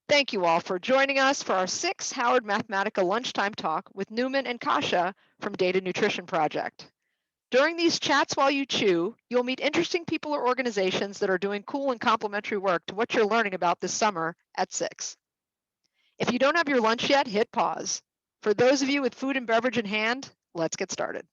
Thank you all for joining us for our SICSS-Howard Mathematica Lunchtime Talk with Newman and Kasia from Data Nutrition Project. During these chats while you chew, you'll meet interesting people or organizations that are doing cool and complementary work to what you're learning about this summer at SICSS. If you don't have your lunch yet, hit pause. For those of you with food and beverage in hand, let's get started.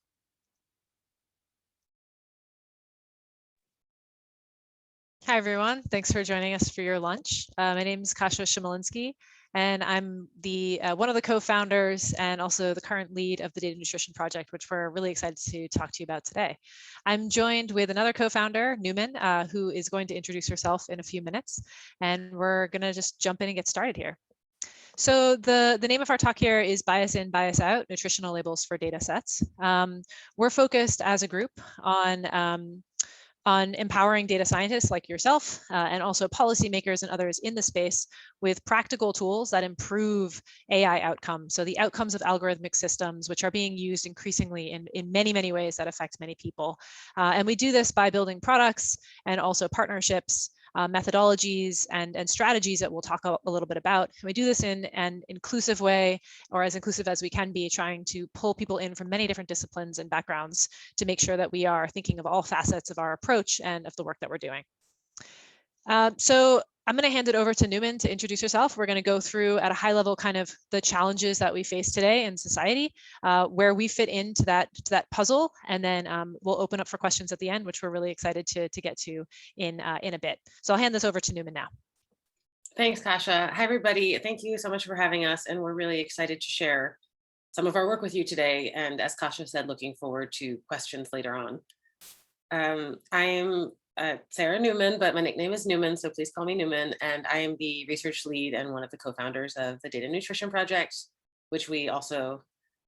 Hi, everyone. Thanks for joining us for your lunch. My name is Kasia Chmielinski, and I'm the one of the co-founders and also the current lead of the Data Nutrition Project, which we're really excited to talk to you about today. I'm joined with another co-founder, Newman, who is going to introduce herself in a few minutes, and we're going to just jump in and get started here. So the name of our talk here is Bias In, Bias Out, Nutritional Labels for Data Sets. We're focused as a group on empowering data scientists like yourself and also policymakers and others in the space with practical tools that improve AI outcomes. So the outcomes of algorithmic systems, which are being used increasingly in many, many ways that affect many people. And we do this by building products and also partnerships, methodologies and strategies that we'll talk a little bit about. And we do this in an inclusive way, or as inclusive as we can be, trying to pull people in from many different disciplines and backgrounds to make sure that we are thinking of all facets of our approach and of the work that we're doing. So I'm going to hand it over to Newman to introduce herself. We're going to go through at a high level kind of the challenges that we face today in society, where we fit into that puzzle, and then we'll open up for questions at the end, which we're really excited to get to in a bit. So I'll hand this over to Newman now. Thanks, Kasia. Hi, everybody. Thank you so much for having us, and we're really excited to share some of our work with you today. And as Kasia said, looking forward to questions later on. I'm Sarah Newman, but my nickname is Newman, so please call me Newman. And I am the research lead and one of the co-founders of the Data Nutrition Project, which we also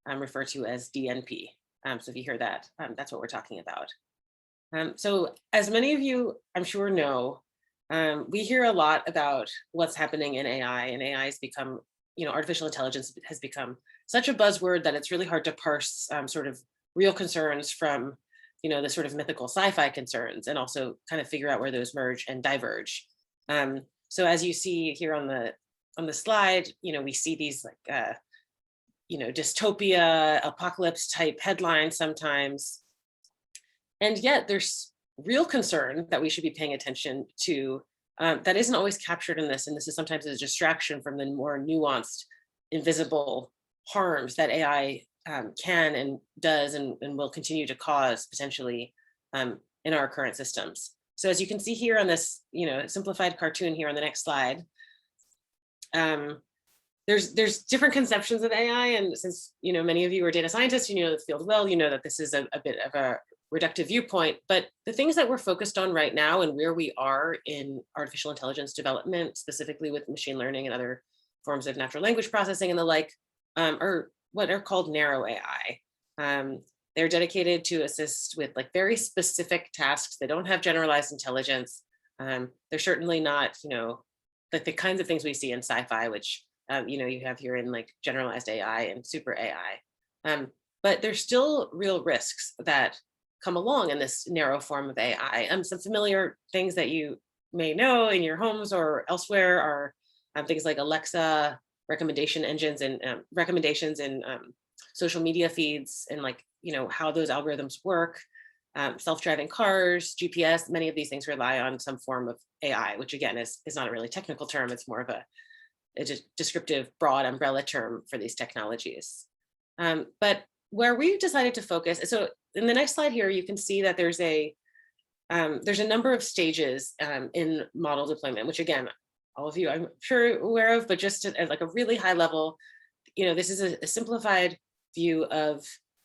refer to as DNP. So if you hear that, that's what we're talking about. So as many of you, I'm sure, know, we hear a lot about what's happening in AI, and AI has become, artificial intelligence has become such a buzzword that it's really hard to parse sort of real concerns from the sort of mythical sci-fi concerns, and also kind of figure out where those merge and diverge. So as you see here on the slide, we see these like, dystopia, apocalypse type headlines sometimes. And yet there's real concern that we should be paying attention to that isn't always captured in this. And this is sometimes a distraction from the more nuanced, invisible harms that AI can and does and will continue to cause potentially in our current systems. So as you can see here on this, simplified cartoon here on the next slide, there's different conceptions of AI. And since, many of you are data scientists, you know the field well, you know that this is a bit of a reductive viewpoint, but the things that we're focused on right now and where we are in artificial intelligence development, specifically with machine learning and other forms of natural language processing and the like, are what are called narrow AI. They're dedicated to assist with like very specific tasks. They don't have generalized intelligence. They're certainly not, like the kinds of things we see in sci-fi, which, you have here in like generalized AI and super AI. But there's still real risks that come along in this narrow form of AI. Some familiar things that you may know in your homes or elsewhere are things like Alexa, recommendation engines and recommendations in social media feeds, and like, how those algorithms work, self-driving cars, GPS, many of these things rely on some form of AI, which again is not a really technical term. It's more of a descriptive broad umbrella term for these technologies. But where we've decided to focus, so in the next slide here, you can see that there's a number of stages in model deployment, which again, all of you I'm sure aware of, but just at like a really high level, this is a simplified view of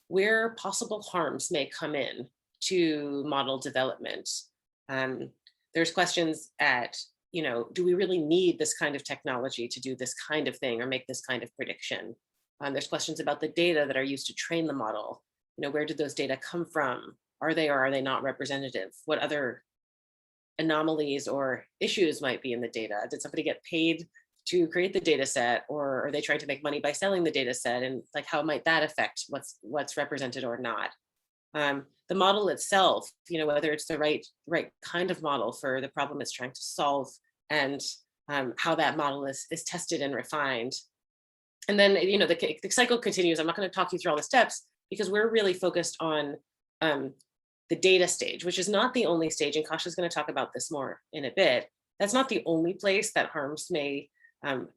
where possible harms may come in to model development. There's questions at, do we really need this kind of technology to do this kind of thing or make this kind of prediction? There's questions about the data that are used to train the model. Where did those data come from? Are they or are they not representative? What other anomalies or issues might be in the data? Did somebody get paid to create the data set, or are they trying to make money by selling the data set? And like, how might that affect what's represented or not? The model itself, whether it's the right kind of model for the problem it's trying to solve, and how that model is tested and refined. And then, you know, the cycle continues. I'm not going to talk you through all the steps because we're really focused on the data stage, which is not the only stage. And Kasia is going to talk about this more in a bit. That's not the only place that harms may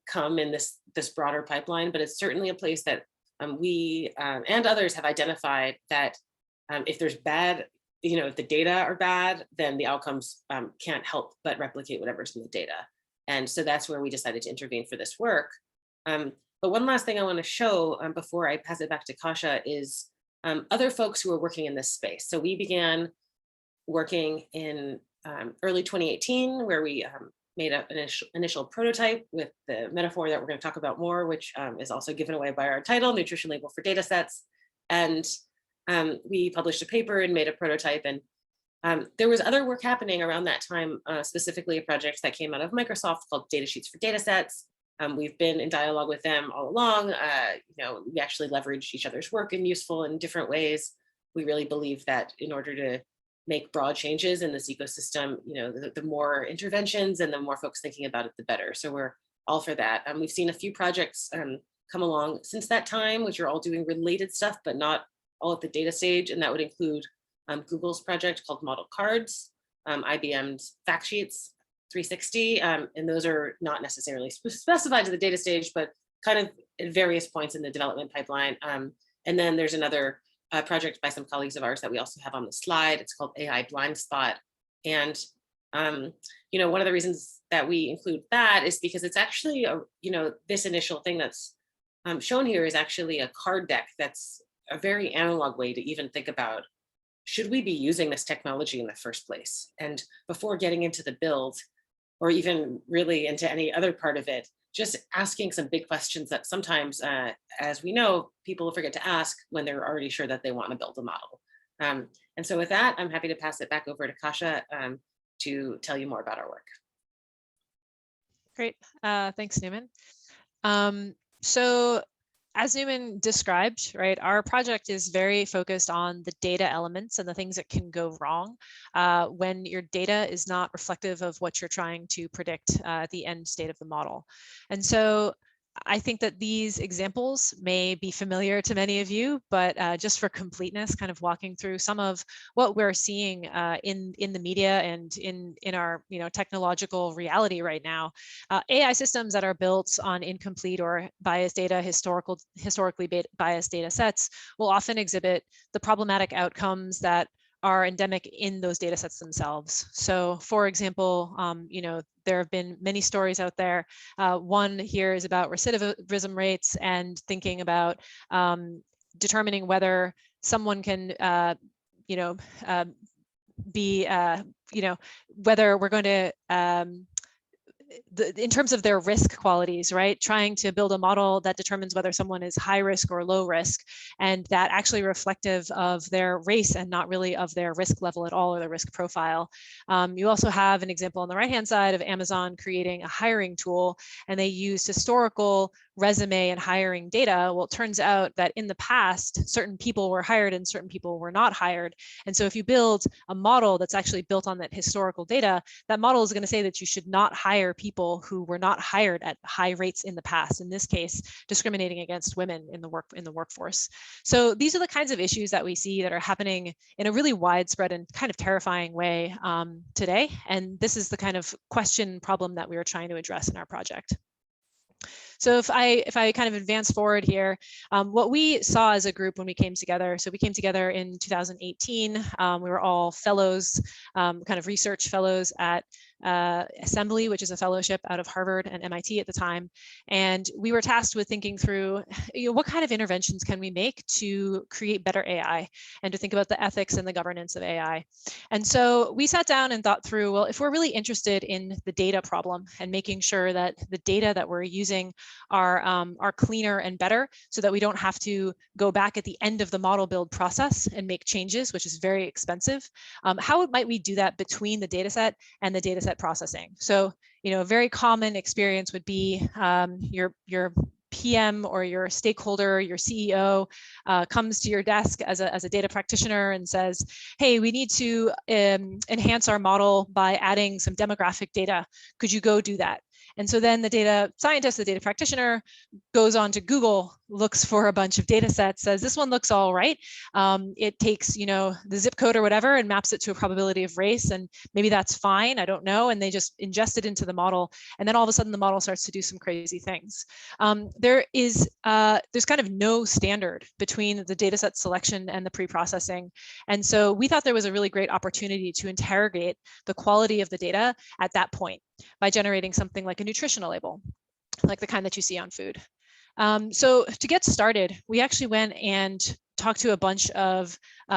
come in this broader pipeline, but it's certainly a place that we and others have identified that if there's bad, you know, if the data are bad, then the outcomes can't help but replicate whatever's in the data. And so that's where we decided to intervene for this work. But one last thing I want to show before I pass it back to Kasia is other folks who are working in this space. So we began working in early 2018, where we made an initial prototype with the metaphor that we're going to talk about more, which is also given away by our title, Nutrition Label for Datasets. And we published a paper and made a prototype. And there was other work happening around that time, specifically a project that came out of Microsoft called Data Sheets for Datasets. We've been in dialogue with them all along. You know, we actually leverage each other's work in useful and different ways. We really believe that in order to make broad changes in this ecosystem, you know, the more interventions and the more folks thinking about it, the better. So we're all for that. We've seen a few projects come along since that time, which are all doing related stuff, but not all at the data stage. And that would include Google's project called Model Cards, IBM's Fact Sheets 360, and those are not necessarily specified to the data stage, but kind of at various points in the development pipeline. And then there's another project by some colleagues of ours that we also have on the slide. It's called AI Blind Spot. And, you know, one of the reasons that we include that is because it's actually, you know, this initial thing that's shown here is actually a card deck that's a very analog way to even think about, should we be using this technology in the first place? And before getting into the build, or even really into any other part of it, just asking some big questions that sometimes, as we know, people forget to ask when they're already sure that they want to build a model. And so with that, I'm happy to pass it back over to Kasia to tell you more about our work. Great, thanks, Newman. So as Newman described, right, our project is very focused on the data elements and the things that can go wrong when your data is not reflective of what you're trying to predict at the end state of the model. And so I think that these examples may be familiar to many of you, but just for completeness, kind of walking through some of what we're seeing in the media and in our technological reality right now. AI systems that are built on incomplete or biased data, historically biased data sets will often exhibit the problematic outcomes that are endemic in those data sets themselves. So for example, there have been many stories out there. One here is about recidivism rates and thinking about determining whether someone can, whether we're going to, in terms of their risk qualities, right? Trying to build a model that determines whether someone is high risk or low risk, and that actually reflective of their race and not really of their risk level at all or their risk profile. You also have an example on the right-hand side of Amazon creating a hiring tool, and they used historical resume and hiring data. Well, it turns out that in the past, certain people were hired and certain people were not hired. And so if you build a model that's actually built on that historical data, that model is going to say that you should not hire people who were not hired at high rates in the past, in this case, discriminating against women in the workforce. So these are the kinds of issues that we see that are happening in a really widespread and kind of terrifying way today. And this is the kind of question problem that we were trying to address in our project. So if I kind of advance forward here, what we saw as a group when we came together, so we came together in 2018, we were all fellows, kind of research fellows at Assembly, which is a fellowship out of Harvard and MIT at the time. And we were tasked with thinking through, what kind of interventions can we make to create better AI and to think about the ethics and the governance of AI. And so we sat down and thought through, well, if we're really interested in the data problem and making sure that the data that we're using are cleaner and better so that we don't have to go back at the end of the model build process and make changes, which is very expensive, how might we do that between the data set and the data set processing? So, a very common experience would be your PM or your stakeholder, your CEO comes to your desk as a data practitioner and says, hey, we need to enhance our model by adding some demographic data. Could you go do that? And so then the data scientist, the data practitioner, goes on to Google, looks for a bunch of data sets, says this one looks all right. It takes, you know, the zip code or whatever and maps it to a probability of race, and maybe that's fine, I don't know. And they just ingest it into the model, and then all of a sudden the model starts to do some crazy things. There's kind of no standard between the data set selection and the pre-processing. And so we thought there was a really great opportunity to interrogate the quality of the data at that point by generating something like a nutritional label, like the kind that you see on food. So to get started, we actually went and talked to a bunch of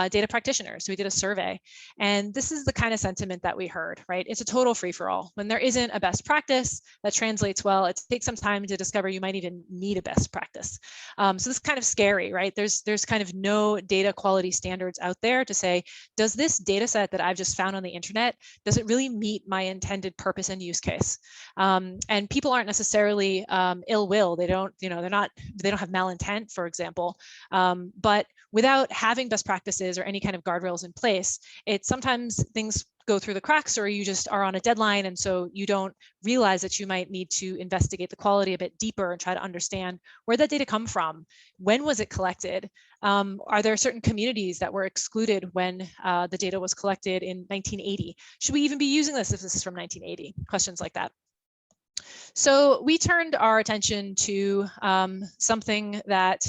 data practitioners. So we did a survey, and this is the kind of sentiment that we heard, right? It's a total free-for-all. When there isn't a best practice that translates well, it takes some time to discover you might even need a best practice. So this is kind of scary, right? There's kind of no data quality standards out there to say, does this data set that I've just found on the internet, does it really meet my intended purpose and use case? And people aren't necessarily ill will. They don't have malintent, for example, but without having best practices or any kind of guardrails in place, sometimes things go through the cracks, or you just are on a deadline, and so you don't realize that you might need to investigate the quality a bit deeper and try to understand where that data come from, when was it collected, are there certain communities that were excluded when the data was collected in 1980? Should we even be using this if this is from 1980? Questions like that. So we turned our attention to something that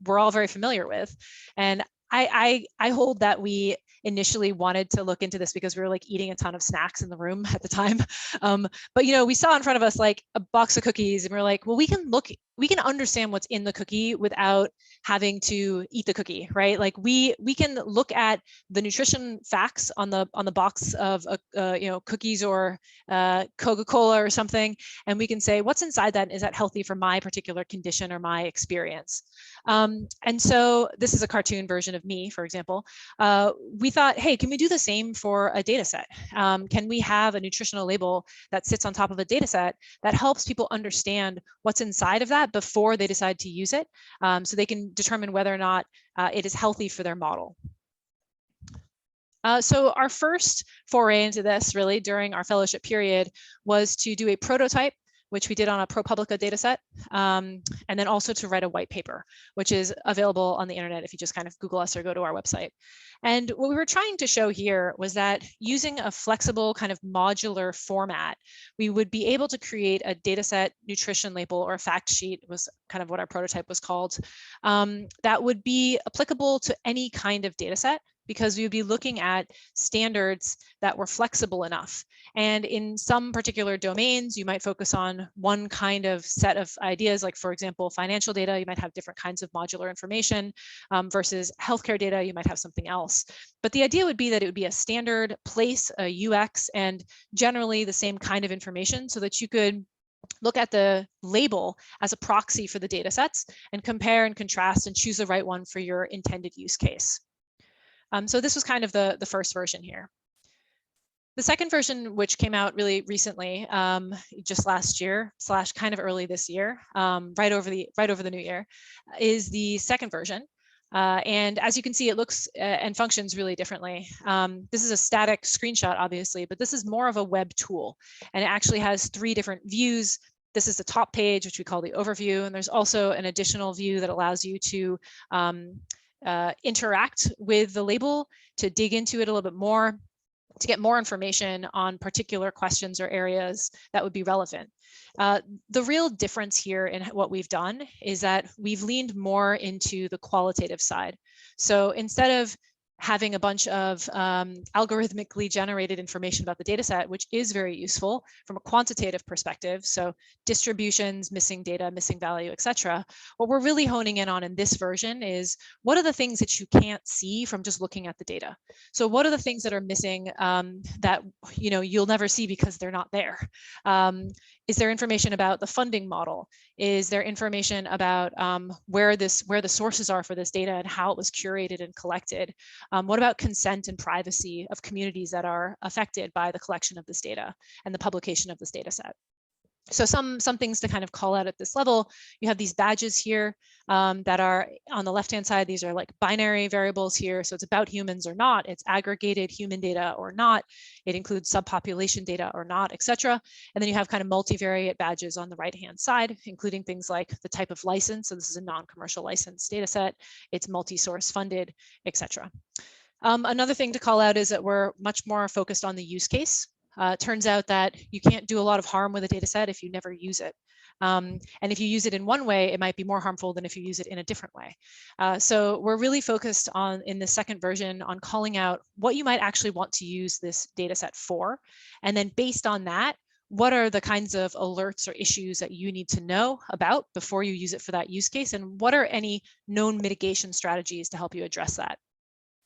we're all very familiar with. And I hold that we initially wanted to look into this because we were like eating a ton of snacks in the room at the time. But, you know, we saw in front of us like a box of cookies, and we were like, well, we can understand what's in the cookie without having to eat the cookie, right? Like we can look at the nutrition facts on the box of cookies or Coca-Cola or something, and we can say, what's inside that? Is that healthy for my particular condition or my experience? And so this is a cartoon version of me, for example. We thought, hey, can we do the same for a data set? Can we have a nutritional label that sits on top of a data set that helps people understand what's inside of that before they decide to use it, so they can determine whether or not it is healthy for their model? So our first foray into this really during our fellowship period was to do a prototype, which we did on a ProPublica data set, and then also to write a white paper, which is available on the internet if you just kind of Google us or go to our website. And what we were trying to show here was that using a flexible kind of modular format, we would be able to create a data set nutrition label, or a fact sheet was kind of what our prototype was called, that would be applicable to any kind of data set, because we would be looking at standards that were flexible enough. And in some particular domains, you might focus on one kind of set of ideas, like for example, financial data, you might have different kinds of modular information, versus healthcare data, you might have something else. But the idea would be that it would be a standard place, a UX, and generally the same kind of information, so that you could look at the label as a proxy for the data sets and compare and contrast and choose the right one for your intended use case. So this was kind of the first version here. The second version, which came out really recently, just last year / kind of early this year, right over the new year, is the second version. And as you can see, it looks and functions really differently. This is a static screenshot, obviously, but this is more of a web tool, and it actually has 3 different views. This is the top page, which we call the overview, and there's also an additional view that allows you to interact with the label, to dig into it a little bit more, to get more information on particular questions or areas that would be relevant. The real difference here in what we've done is that we've leaned more into the qualitative side. So instead of having a bunch of algorithmically generated information about the data set, which is very useful from a quantitative perspective, so distributions, missing data, missing value, etc. What we're really honing in on in this version is, what are the things that you can't see from just looking at the data? So what are the things that are missing that you'll never see because they're not there? Is there information about the funding model? Is there information about where the sources are for this data and how it was curated and collected? What about consent and privacy of communities that are affected by the collection of this data and the publication of this data set? So some things to kind of call out at this level. You have these badges here that are on the left-hand side. These are like binary variables here. So it's about humans or not. It's aggregated human data or not. It includes subpopulation data or not, etc. And then you have kind of multivariate badges on the right-hand side, including things like the type of license. So this is a non-commercial license data set. It's multi-source funded, etc. Another thing to call out is that we're much more focused on the use case. It turns out that you can't do a lot of harm with a data set if you never use it. And if you use it in one way, it might be more harmful than if you use it in a different way. So we're really focused on, in the second version, on calling out what you might actually want to use this data set for. And then based on that, what are the kinds of alerts or issues that you need to know about before you use it for that use case? And what are any known mitigation strategies to help you address that?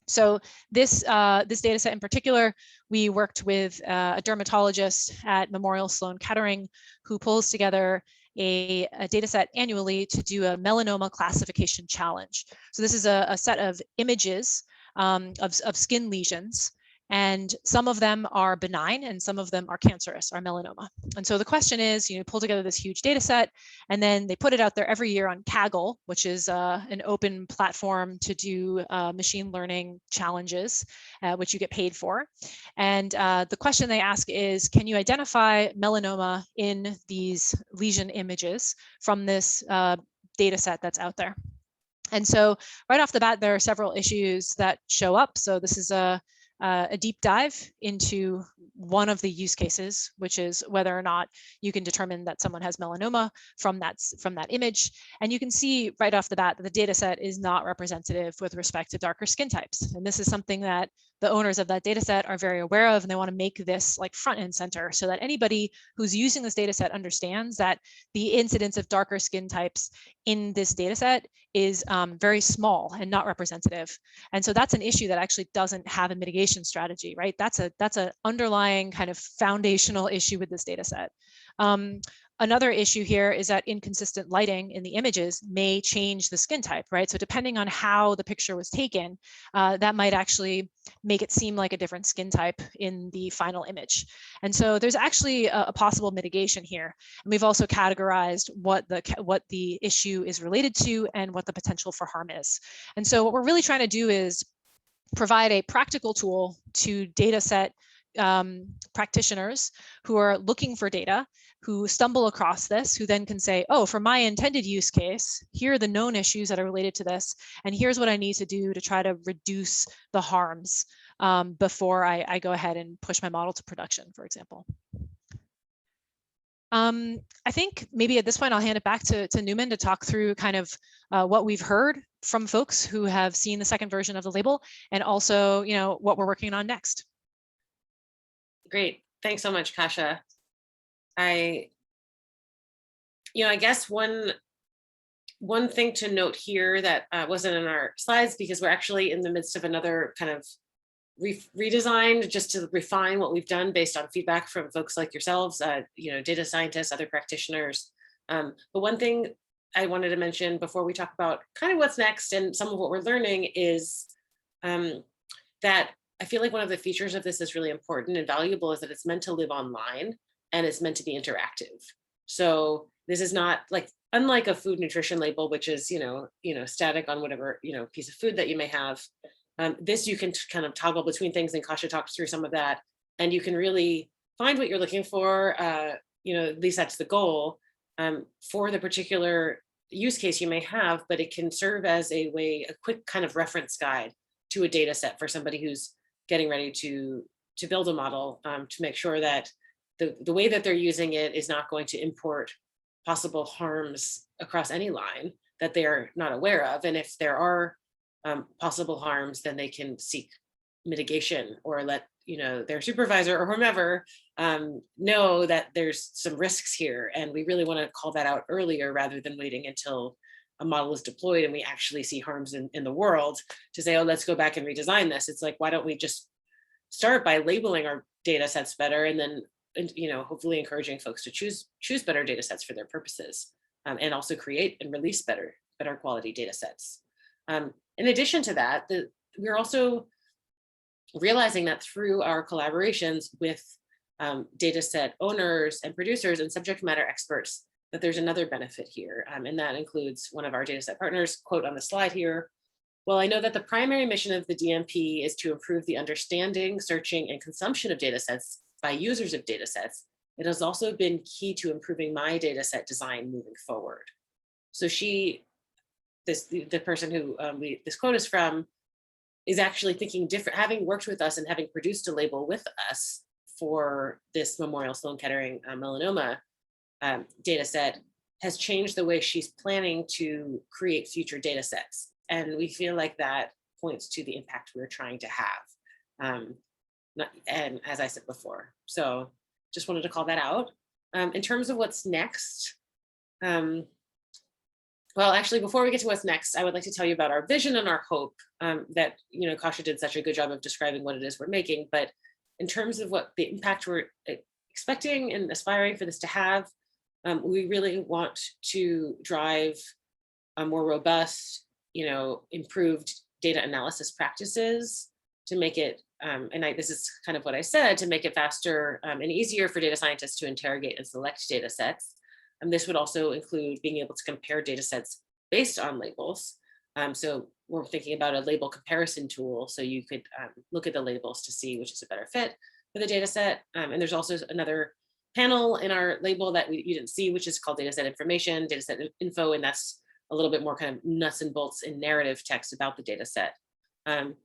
So this data set in particular, we worked with a dermatologist at Memorial Sloan Kettering who pulls together a data set annually to do a melanoma classification challenge. So this is a set of images of skin lesions, and some of them are benign and some of them are cancerous, are melanoma. And so the question is, pull together this huge data set, and then they put it out there every year on Kaggle, which is an open platform to do machine learning challenges, which you get paid for. And the question they ask is, can you identify melanoma in these lesion images from this data set that's out there? And so right off the bat, there are several issues that show up. So this is a deep dive into one of the use cases, which is whether or not you can determine that someone has melanoma from that image. And you can see right off the bat that the data set is not representative with respect to darker skin types. And this is something that the owners of that data set are very aware of, and they want to make this like front and center so that anybody who's using this data set understands that the incidence of darker skin types in this data set is very small and not representative. And so that's an issue that actually doesn't have a mitigation strategy, right? That's an underlying kind of foundational issue with this data set. Another issue here is that inconsistent lighting in the images may change the skin type, right? So depending on how the picture was taken, that might actually make it seem like a different skin type in the final image. And so there's actually a possible mitigation here. And we've also categorized what the issue is related to and what the potential for harm is. And so what we're really trying to do is provide a practical tool to data set practitioners who are looking for data, who stumble across this, who then can say, oh, for my intended use case, here are the known issues that are related to this, and here's what I need to do to try to reduce the harms before I go ahead and push my model to production, for example. I think maybe at this point, I'll hand it back to Newman to talk through kind of what we've heard from folks who have seen the second version of the label, and also, what we're working on next. Great. Thanks so much, Kasia. I guess one thing to note here that wasn't in our slides, because we're actually in the midst of another kind of redesign just to refine what we've done based on feedback from folks like yourselves, data scientists, other practitioners. But one thing I wanted to mention before we talk about kind of what's next and some of what we're learning is that I feel like one of the features of this is really important and valuable is that it's meant to live online and it's meant to be interactive. So this is not unlike a food nutrition label, which is, static on whatever, piece of food that you may have. This you can kind of toggle between things, and Kasia talks through some of that, and you can really find what you're looking for. At least that's the goal for the particular use case you may have, but it can serve as a quick kind of reference guide to a data set for somebody who's getting ready to build a model to make sure that the way that they're using it is not going to import possible harms across any line that they are not aware of. And if there are possible harms, then they can seek mitigation or let their supervisor or whomever know that there's some risks here. And we really want to call that out earlier rather than waiting until a model is deployed and we actually see harms in the world to say, oh, let's go back and redesign this. It's like, why don't we just start by labeling our data sets better, and then hopefully encouraging folks to choose better data sets for their purposes, and also create and release better quality data sets. In addition to that, we're also realizing that through our collaborations with data set owners and producers and subject matter experts that there's another benefit here. And that includes one of our data set partners, quote on the slide here. Well, I know that the primary mission of the DMP is to improve the understanding, searching, and consumption of data sets by users of data sets. It has also been key to improving my data set design moving forward. So the person who this quote is from, is actually thinking different, having worked with us and having produced a label with us for this Memorial Sloan Kettering melanoma data set, has changed the way she's planning to create future data sets. And we feel like that points to the impact we're trying to have. And as I said before, so just wanted to call that out. In terms of what's next, well, actually, before we get to what's next, I would like to tell you about our vision and our hope that, Kasia did such a good job of describing what it is we're making. But in terms of what the impact we're expecting and aspiring for this to have, we really want to drive a more robust, improved data analysis practices to make it, this is kind of what I said, to make it faster and easier for data scientists to interrogate and select data sets. This would also include being able to compare data sets based on labels. So we're thinking about a label comparison tool. So you could look at the labels to see which is a better fit for the data set. And there's also another panel in our label that you didn't see, which is called dataset information, dataset info, and that's a little bit more kind of nuts and bolts in narrative text about the data set. By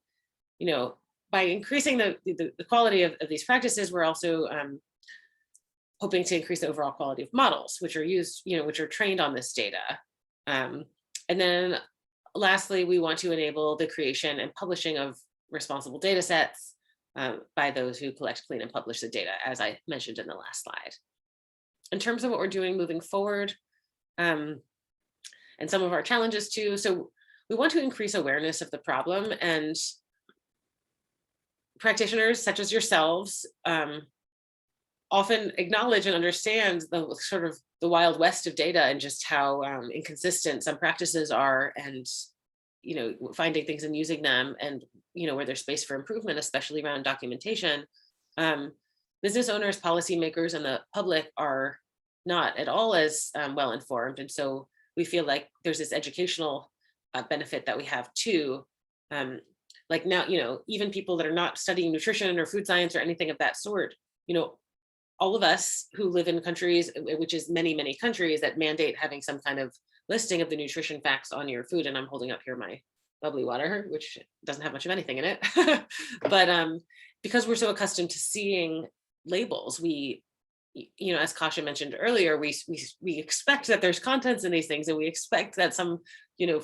increasing the quality of these practices, we're also hoping to increase the overall quality of models, which are used, which are trained on this data. And then lastly, we want to enable the creation and publishing of responsible data sets by those who collect, clean, and publish the data, as I mentioned in the last slide. In terms of what we're doing moving forward, and some of our challenges too, so we want to increase awareness of the problem, and practitioners such as yourselves often acknowledge and understand the sort of the wild west of data and just how inconsistent some practices are, and finding things and using them, and where there's space for improvement, especially around documentation. Business owners, policymakers, and the public are not at all as well informed, and so we feel like there's this educational benefit that we have too. Like now, even people that are not studying nutrition or food science or anything of that sort, all of us who live in countries, which is many, many countries that mandate having some kind of listing of the nutrition facts on your food. And I'm holding up here my bubbly water, which doesn't have much of anything in it. But because we're so accustomed to seeing labels, we, as Kasia mentioned earlier, we expect that there's contents in these things, and we expect that some,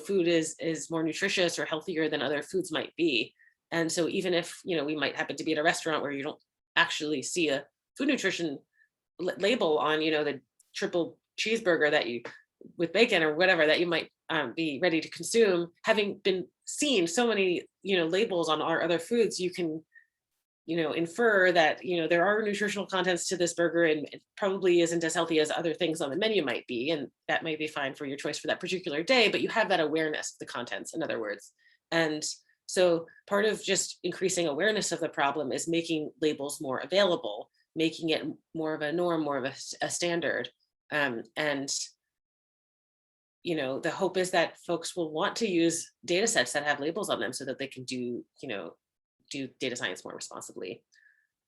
food is more nutritious or healthier than other foods might be. And so even if, we might happen to be at a restaurant where you don't actually see a food nutrition label on, the triple cheeseburger that you with bacon or whatever that you might be ready to consume, having been seen so many, labels on our other foods, you can, infer that, there are nutritional contents to this burger, and it probably isn't as healthy as other things on the menu might be. And that may be fine for your choice for that particular day, but you have that awareness of the contents, in other words. And so part of just increasing awareness of the problem is making labels more available, making it more of a norm, more of a standard. And the hope is that folks will want to use data sets that have labels on them so that they can do data science more responsibly.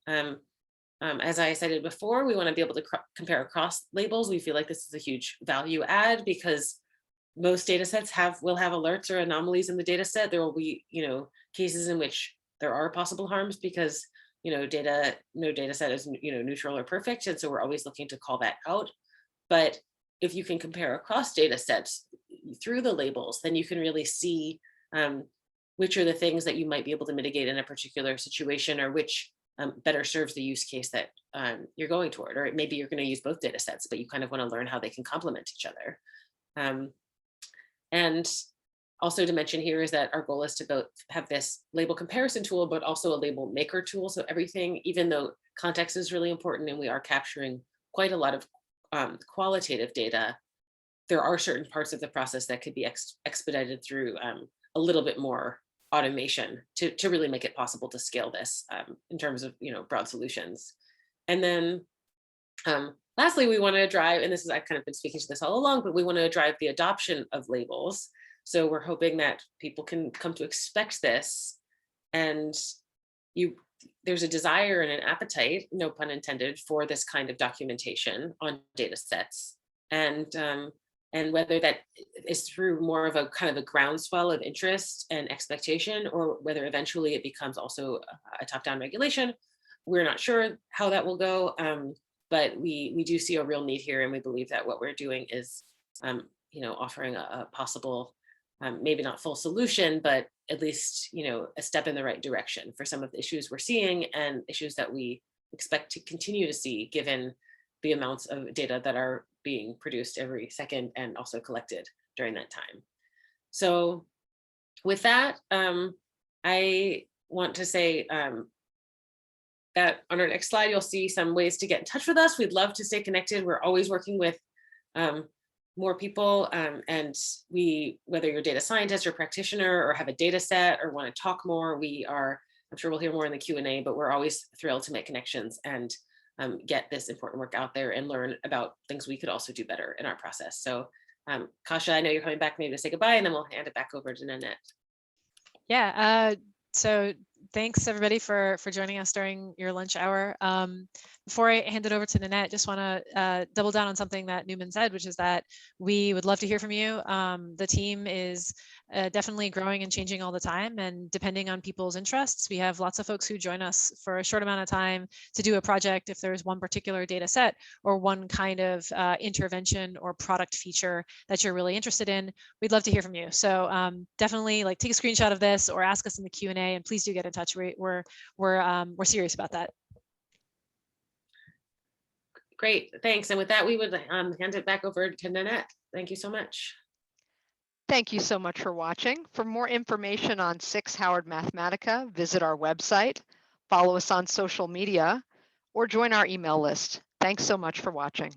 As I cited before, we want to be able to compare across labels. We feel like this is a huge value add because most data sets will have alerts or anomalies in the data set. There will be, cases in which there are possible harms because, no data set is, neutral or perfect. And so we're always looking to call that out. But if you can compare across data sets through the labels, then you can really see which are the things that you might be able to mitigate in a particular situation, or which better serves the use case that you're going toward. Or maybe you're going to use both data sets, but you kind of want to learn how they can complement each other. And also to mention here is that our goal is to both have this label comparison tool, but also a label maker tool. So everything, even though context is really important and we are capturing quite a lot of qualitative data, there are certain parts of the process that could be expedited through a little bit more automation to really make it possible to scale this in terms of broad solutions. And then lastly, we want to drive, and this is, I've kind of been speaking to this all along, but we want to drive the adoption of labels. So we're hoping that people can come to expect this, and there's a desire and an appetite, no pun intended, for this kind of documentation on data sets. And whether that is through more of a kind of a groundswell of interest and expectation, or whether eventually it becomes also a top-down regulation, we're not sure how that will go. But we do see a real need here, and we believe that what we're doing is, offering a possible, maybe not full solution, but at least, a step in the right direction for some of the issues we're seeing and issues that we expect to continue to see, given the amounts of data that are being produced every second and also collected during that time. So with that, I want to say that on our next slide, you'll see some ways to get in touch with us. We'd love to stay connected. We're always working with more people, and whether you're a data scientist or practitioner or have a data set or want to talk more, I'm sure we'll hear more in the Q&A, but we're always thrilled to make connections and get this important work out there and learn about things we could also do better in our process. So Kasia, I know you're coming back maybe to say goodbye, and then we'll hand it back over to Nanette. Yeah, so thanks everybody for joining us during your lunch hour. Before I hand it over to Nanette, just want to double down on something that Newman said, which is that we would love to hear from you. The team is definitely growing and changing all the time, and depending on people's interests, we have lots of folks who join us for a short amount of time to do a project if there's one particular data set or one kind of intervention or product feature that you're really interested in. We'd love to hear from you. So definitely take a screenshot of this or ask us in the Q&A, and please do get in touch. We're serious about that. Great, thanks. And with that, we would hand it back over to Nanette. Thank you so much. Thank you so much for watching. For more information on SICSS-Howard Mathematica, visit our website, follow us on social media, or join our email list. Thanks so much for watching.